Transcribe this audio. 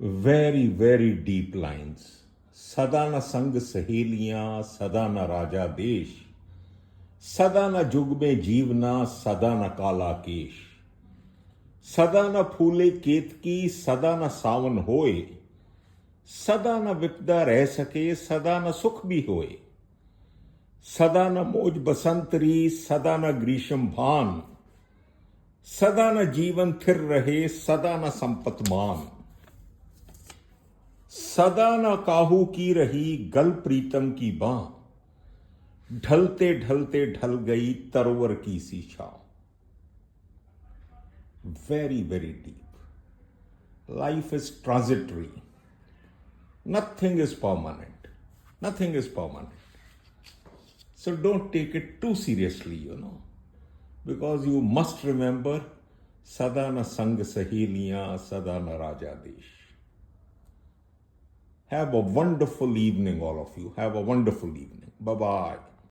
very, very deep lines. सदा न संग सहेलियां, सदा न राजा देश, सदा न जुग में जीवना, सदा न काला केश, सदा न फूले केतकी, सदा न सावन होए, सदा न विपदा रह सके, सदा न सुख भी होए, सदा न मौज बसंतरी, सदा न ग्रीष्म भान, सदा न जीवन थिर रहे, सदा न संपत मान, सदा न काहू की रही गल प्रीतम की बां, ढलते ढलते ढल गई तरोवर की सी छांव. Very, very deep. Life is transitory. Nothing is permanent. Nothing is permanent. So don't take it too seriously, because you must remember, Sada na sang saheliyan, sada na raja desh. Have a wonderful evening, all of you. Have a wonderful evening. Bye-bye.